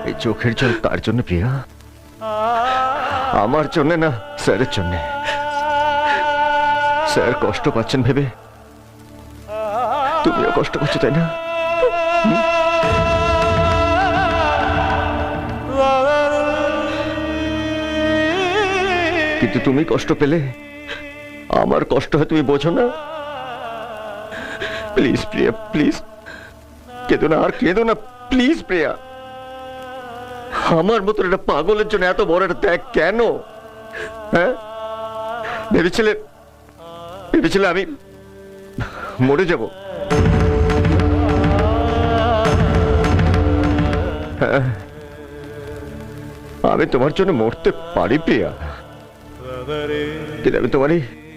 এই চোখের জল তার জন্য প্রিয়া, আমার জন্য না, স্যারের জন্য। স্যার কষ্ট পাচ্ছেন ভেবে তুমিও কষ্ট পাচ্ছ, তাই না? কিন্তু তুমি কষ্ট পেলে আমার কষ্ট হয় তুমি বোঝো না। প্লিজ প্রিয়া, প্লিজ কেঁদো না, আর কেঁদো না প্লিজ প্রিয়া। আমার মতো একটা পাগলের জন্য এত বড় একটা ত্যাগ কেন? হ্যাঁ, ভেবেছিলে আমি মরে যাব? হ্যাঁ, আমি তোমার জন্য মরতে পারি প্রিয়া, কিন্তু আমি তোমারই